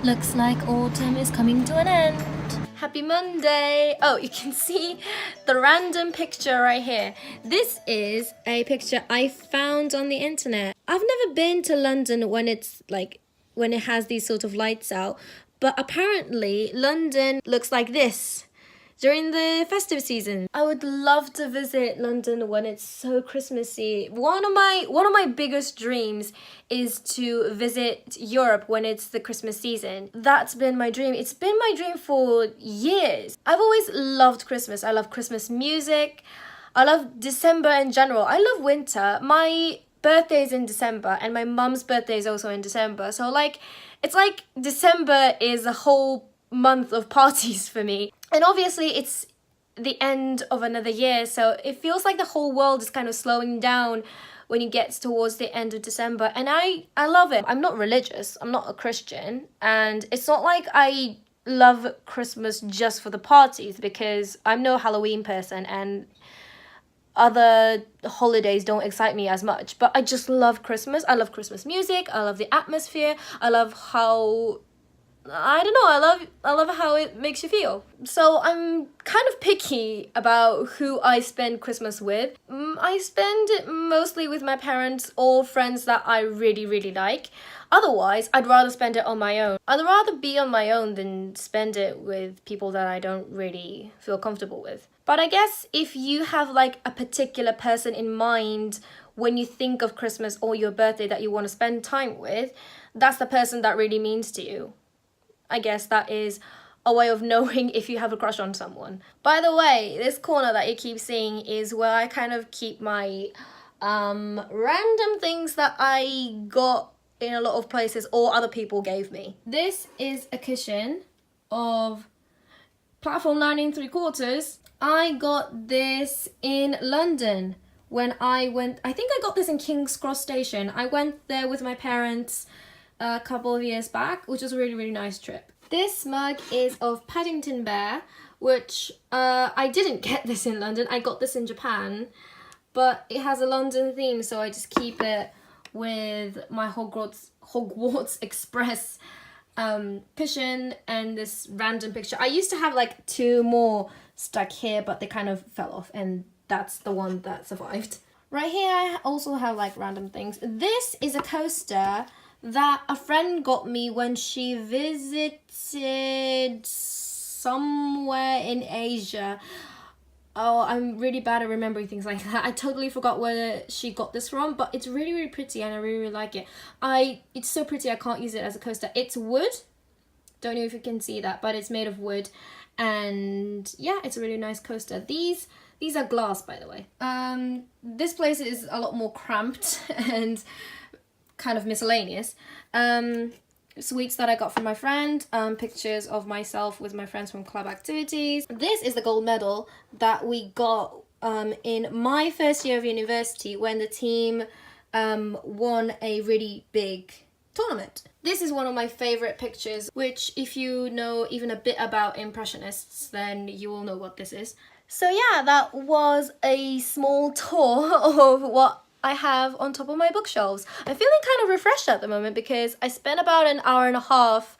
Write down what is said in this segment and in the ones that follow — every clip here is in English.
Looks like autumn is coming to an end. Happy Monday! Oh, you can see the random picture right here. This is a picture I found on the internet. I've never been to London when it has these sort of lights out, but apparently London looks like this during the festive season. I would love to visit London when it's so Christmassy. One of my biggest dreams is to visit Europe when it's the Christmas season. That's been my dream. It's been my dream for years. I've always loved Christmas. I love Christmas music. I love December in general. I love winter. My birthday is in December and my mum's birthday is also in December. So it's like December is a whole month of parties for me. And obviously it's the end of another year, so it feels like the whole world is kind of slowing down when it gets towards the end of December, and I love it. I'm not religious, I'm not a Christian, and it's not like I love Christmas just for the parties, because I'm no Halloween person and other holidays don't excite me as much, but I just love Christmas. I love Christmas music, I love the atmosphere, I love how I love how it makes you feel. So I'm kind of picky about who I spend Christmas with. I spend it mostly with my parents or friends that I really, really like. Otherwise, I'd rather spend it on my own. I'd rather be on my own than spend it with people that I don't really feel comfortable with. But I guess if you have like a particular person in mind when you think of Christmas or your birthday that you want to spend time with, that's the person that really means to you. I guess that is a way of knowing if you have a crush on someone. By the way, this corner that you keep seeing is where I kind of keep my random things that I got in a lot of places or other people gave me. This is a cushion of platform 9 3/4. I got this in London when I went, I think I got this in King's Cross Station. I went there with my parents a couple of years back, which was a really, really nice trip. This mug is of Paddington Bear, which I didn't get this in London. I got this in Japan, but it has a London theme, so I just keep it with my Hogwarts Express cushion and this random picture. I used to have like 2 more stuck here, but they kind of fell off, and that's the one that survived. Right here I also have like random things. This is a coaster that a friend got me when she visited somewhere in Asia. Oh, I'm really bad at remembering things like that. I totally forgot where she got this from, but it's really, really pretty and I really, really like it. It's so pretty I can't use it as a coaster. It's wood. Don't know if you can see that, but it's made of wood. And yeah, it's a really nice coaster. These are glass, by the way. This place is a lot more cramped and kind of miscellaneous. Sweets that I got from my friend, pictures of myself with my friends from club activities. This is the gold medal that we got in my first year of university when the team won a really big tournament. This is one of my favorite pictures, which if you know even a bit about Impressionists, then you will know what this is. So yeah, that was a small tour of what I have on top of my bookshelves. I'm feeling kind of refreshed at the moment because I spent about an hour and a half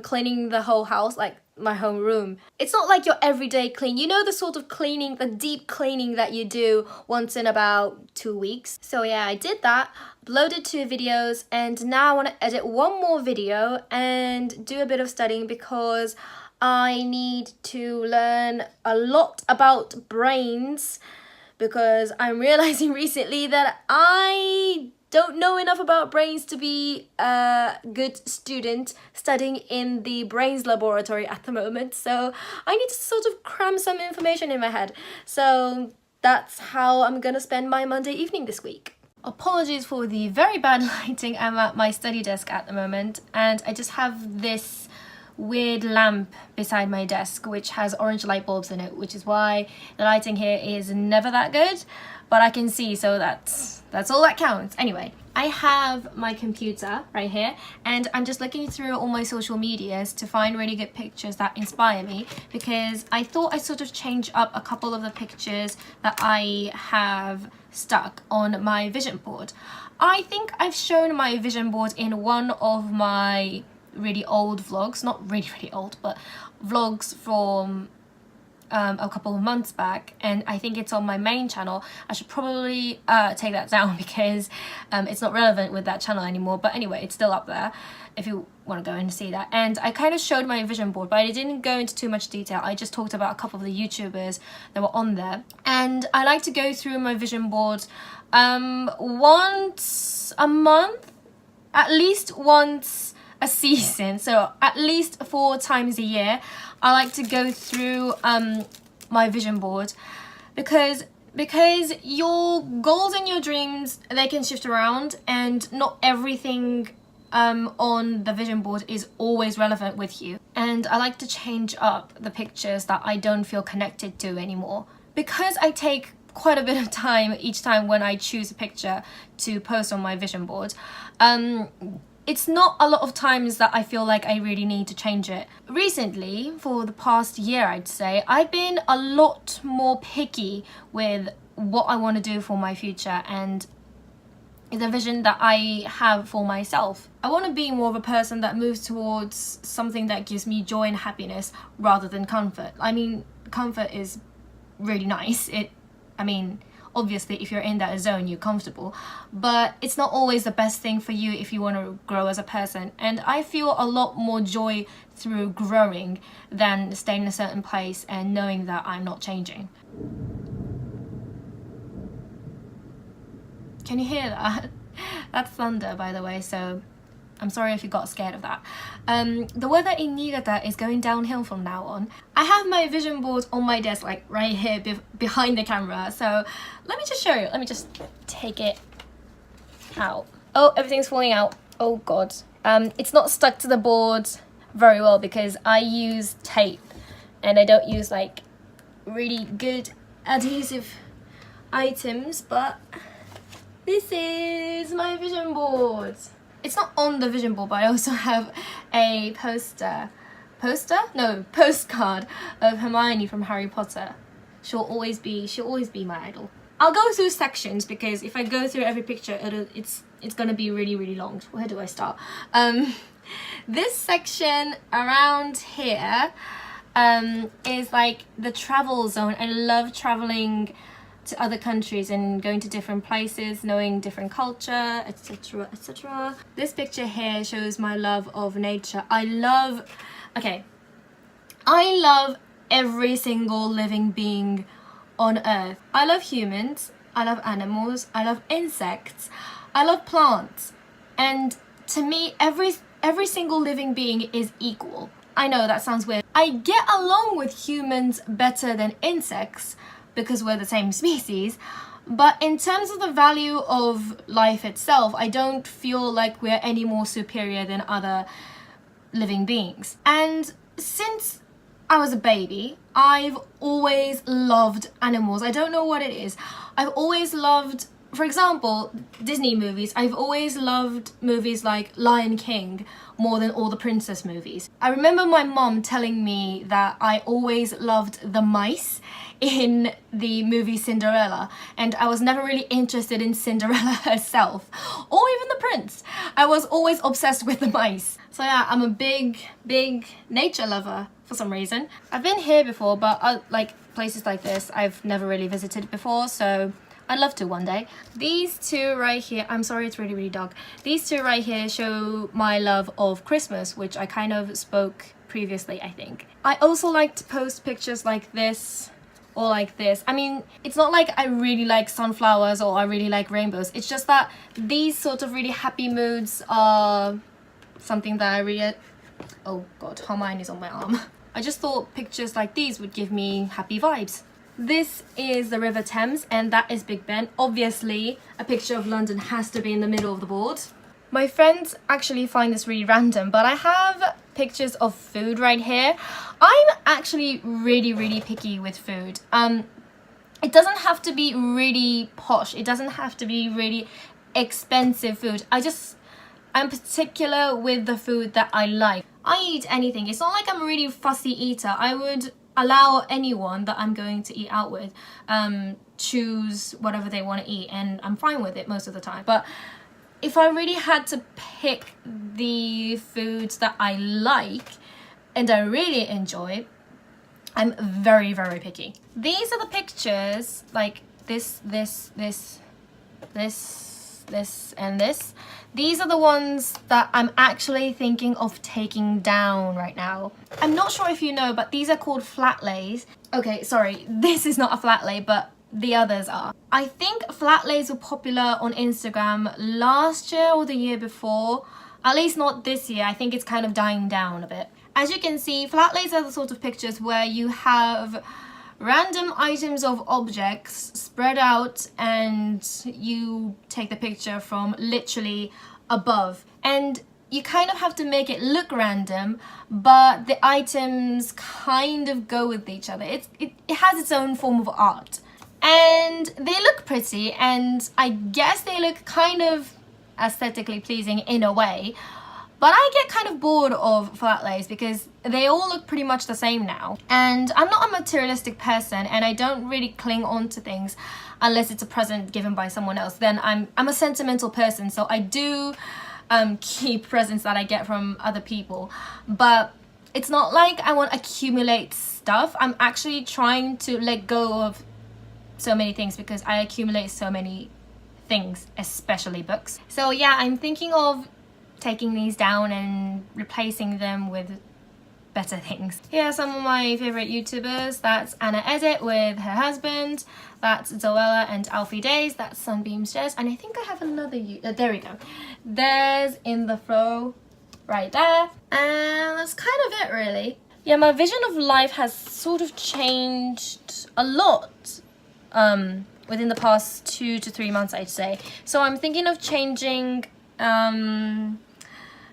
cleaning the whole house, like my home room. It's not like your everyday clean, you know, the sort of cleaning, the deep cleaning that you do once in about 2 weeks. So yeah, I did that, uploaded 2 videos, and now I want to edit 1 more video and do a bit of studying because I need to learn a lot about brains, because I'm realizing recently that I don't know enough about brains to be a good student studying in the brains laboratory at the moment. So I need to sort of cram some information in my head. So that's how I'm gonna spend my Monday evening this week. Apologies for the very bad lighting. I'm at my study desk at the moment and I just have this weird lamp beside my desk which has orange light bulbs in it, which is why the lighting here is never that good, but I can see, so that's all that counts. Anyway, I have my computer right here and I'm just looking through all my social medias to find really good pictures that inspire me, because I thought I'd sort of change up a couple of the pictures that I have stuck on my vision board. I think I've shown my vision board in one of my really old vlogs, not really old, but vlogs from a couple of months back, and I think it's on my main channel. I should probably take that down because it's not relevant with that channel anymore, but anyway, it's still up there if you want to go and see that. And I kind of showed my vision board, but I didn't go into too much detail. I just talked about a couple of the YouTubers that were on there, and I like to go through my vision board once a month, at least once a season, so at least 4 times a year. I like to go through my vision board because your goals and your dreams, they can shift around, and not everything on the vision board is always relevant with you. And I like to change up the pictures that I don't feel connected to anymore, because I take quite a bit of time each time when I choose a picture to post on my vision board. It's not a lot of times that I feel like I really need to change it. Recently, for the past year, I'd say, I've been a lot more picky with what I want to do for my future and the vision that I have for myself. I want to be more of a person that moves towards something that gives me joy and happiness rather than comfort. I mean, comfort is really nice. Obviously, if you're in that zone, you're comfortable, but it's not always the best thing for you if you want to grow as a person. And I feel a lot more joy through growing than staying in a certain place and knowing that I'm not changing. Can you hear that? That's thunder, by the way, so I'm sorry if you got scared of that. The weather in Niigata is going downhill from now on. I have my vision board on my desk, like right here behind the camera, so let me just show you. Let me just take it out. Oh, everything's falling out. Oh god. It's not stuck to the board very well because I use tape and I don't use like really good adhesive items, but this is my vision board. It's not on the vision board, but I also have a postcard of Hermione from Harry Potter. She'll always be my idol. I'll go through sections because if I go through every picture, it's gonna be really long. Where do I start? This section around here is like the travel zone. I love traveling to other countries and going to different places, knowing different culture, etc, etc. This picture here shows my love of nature. I love every single living being on earth. I love humans, I love animals, I love insects, I love plants, and to me every single living being is equal. I know that sounds weird. I get along with humans better than insects because we're the same species, but in terms of the value of life itself, I don't feel like we're any more superior than other living beings. And since I was a baby, I've always loved animals. I don't know what it is. I've always loved, for example, Disney movies. I've always loved movies like Lion King more than all the princess movies. I remember my mom telling me that I always loved the mice in the movie Cinderella, and I was never really interested in Cinderella herself or even the prince. I was always obsessed with the mice. So yeah, I'm a big nature lover for some reason. I've been here before, but like places like this I've never really visited before, so I'd love to one day. These two right here, I'm sorry it's really dark. These two right here show my love of Christmas, which I kind of spoke previously, I think. I also like to post pictures like this or like this. I mean, it's not like I really like sunflowers or I really like rainbows. It's just that these sort of really happy moods are something that I really... Oh god, Hermione's on my arm. I just thought pictures like these would give me happy vibes. This is the River Thames and that is Big Ben. Obviously, a picture of London has to be in the middle of the board. My friends actually find this really random, but I have pictures of food right here. I'm actually really picky with food. It doesn't have to be really posh. It doesn't have to be really expensive food. I'm particular with the food that I like. I eat anything. It's not like I'm a really fussy eater. I would allow anyone that I'm going to eat out with choose whatever they want to eat, and I'm fine with it most of the time. But if I really had to pick the foods that I like and I really enjoy, I'm very, very picky. These are the pictures, like this, and this. These are the ones that I'm actually thinking of taking down right now. I'm not sure if you know, but these are called flat lays. Okay, sorry, this is not a flat lay, but the others are. I think flat lays were popular on Instagram last year or the year before. At least not this year. I think it's kind of dying down a bit. As you can see, flat lays are the sort of pictures where you have random items of objects spread out and you take the picture from literally above. And you kind of have to make it look random, but the items kind of go with each other. It has its own form of art. And they look pretty, and I guess they look kind of aesthetically pleasing in a way. But I get kind of bored of flat lays because they all look pretty much the same now. And I'm not a materialistic person, and I don't really cling on to things unless it's a present given by someone else. Then I'm a sentimental person, so I do keep presents that I get from other people. But it's not like I want to accumulate stuff. I'm actually trying to let go of so many things because I accumulate so many things, especially books. So yeah, I'm thinking of taking these down and replacing them with better things. Here are some of my favorite YouTubers. That's Anna Edit with her husband. That's Zoella and Alfie Days. That's Sunbeam's Jess. And I think I have another there we go. There's In the Flow right there. And that's kind of it really. Yeah, my vision of life has sort of changed a lot within the past 2 to 3 months, I'd say. So I'm thinking of changing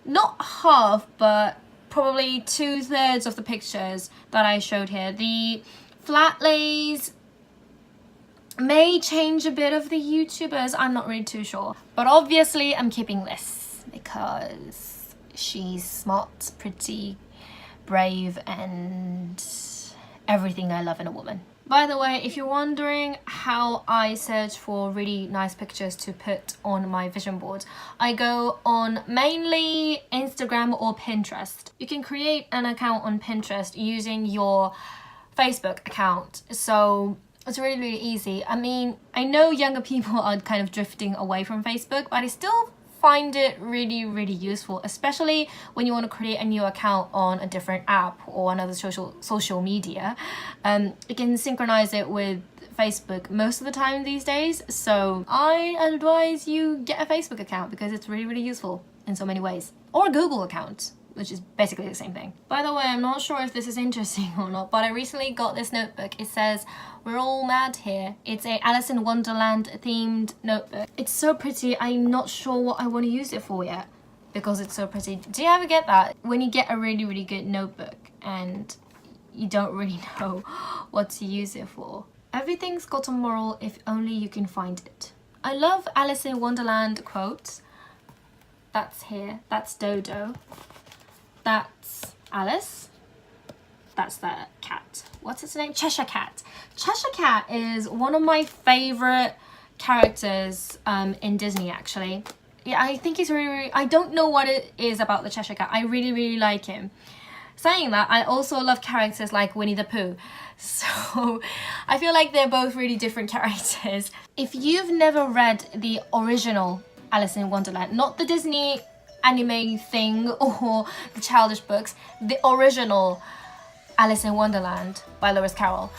not half, but probably 2/3 of the pictures that I showed here. The flat lays may change a bit of the YouTubers, I'm not really too sure. But obviously I'm keeping this because she's smart, pretty, brave, and everything I love in a woman. By the way, if you're wondering how I search for really nice pictures to put on my vision board, I go on mainly Instagram or Pinterest. You can create an account on Pinterest using your Facebook account. So it's really, really easy. I mean, I know younger people are kind of drifting away from Facebook, but I still find it really, really useful, especially when you want to create a new account on a different app or another social media. You can synchronize it with Facebook most of the time these days, so I advise you get a Facebook account because it's really, really useful in so many ways. Or a Google account, which is basically the same thing. By the way, I'm not sure if this is interesting or not, but I recently got this notebook. It says, "We're all mad here." It's a Alice in Wonderland themed notebook. It's so pretty. I'm not sure what I want to use it for yet because it's so pretty. Do you ever get that? When you get a really, really good notebook and you don't really know what to use it for? Everything's got a moral if only you can find it. I love Alice in Wonderland quotes. That's here. That's Dodo. That's Alice. That's the cat. What's its name? Cheshire Cat. Cheshire Cat is one of my favorite characters in Disney, actually. Yeah, I think he's really, really... I don't know what it is about the Cheshire Cat. I really, really like him. Saying that, I also love characters like Winnie the Pooh. So I feel like they're both really different characters. If you've never read the original Alice in Wonderland, not the Disney anime thing or the childish books, the original Alice in Wonderland by Lewis Carroll,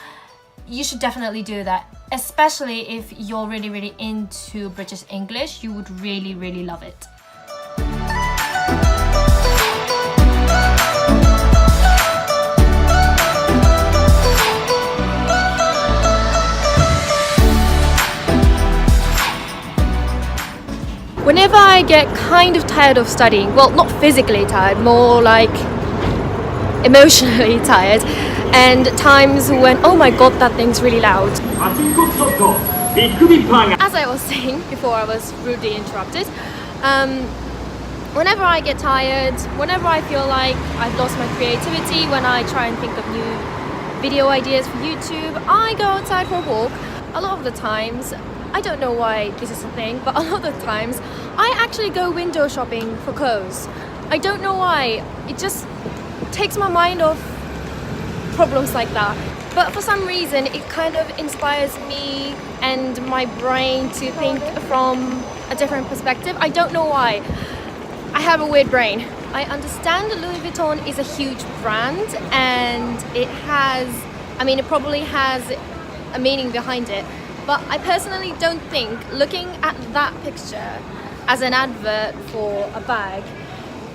you should definitely do that, especially if you're really, really into British English. You would really, really love it. Whenever I get kind of tired of studying, well, not physically tired, more like emotionally tired, and times when, oh my god, that thing's really loud. As I was saying before I was rudely interrupted, whenever I get tired, whenever I feel like I've lost my creativity, when I try and think of new video ideas for YouTube, I go outside for a walk. a lot of the times, I don't know why this is a thing, but a lot of the times I actually go window shopping for clothes. I don't know why. It just takes my mind off problems like that. But for some reason, it kind of inspires me and my brain to think from a different perspective. I don't know why. I have a weird brain. I understand Louis Vuitton is a huge brand and it probably has a meaning behind it. But I personally don't think looking at that picture as an advert for a bag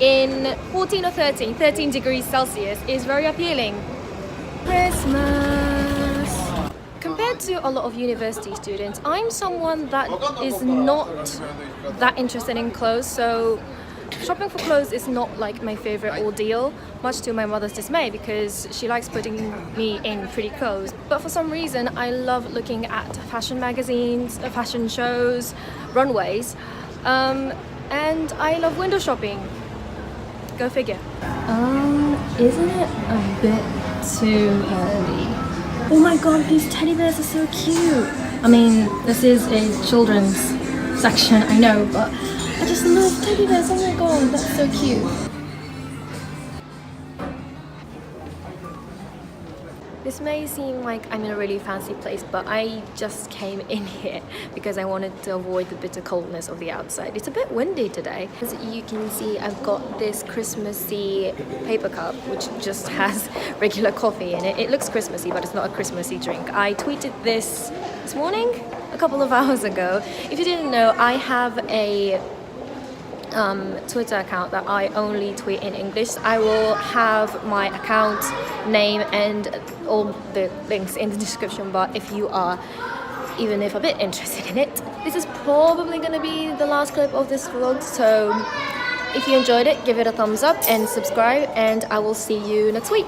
in 14 or 13 degrees Celsius is very appealing. Christmas. Compared to a lot of university students, I'm someone that is not that interested in clothes, so shopping for clothes is not like my favorite ordeal, much to my mother's dismay because she likes putting me in pretty clothes. But for some reason, I love looking at fashion magazines, fashion shows, runways, and I love window shopping. Go figure. Isn't it a bit too early? Oh my god, these teddy bears are so cute. I mean, this is a children's section, I know, but I just love teddy bears. Oh my god, that's so cute. This may seem like I'm in a really fancy place, but I just came in here because I wanted to avoid the bitter coldness of the outside. It's a bit windy today. As you can see, I've got this Christmassy paper cup which just has regular coffee in it. It looks Christmassy, but it's not a Christmassy drink. I tweeted this morning, a couple of hours ago. If you didn't know, I have a Twitter account that I only tweet in English. I will have my account name and all the links in the description bar if you are even if a bit interested in it. This is probably going to be the last clip of this vlog, so if you enjoyed it, give it a thumbs up and subscribe, and I will see you next week.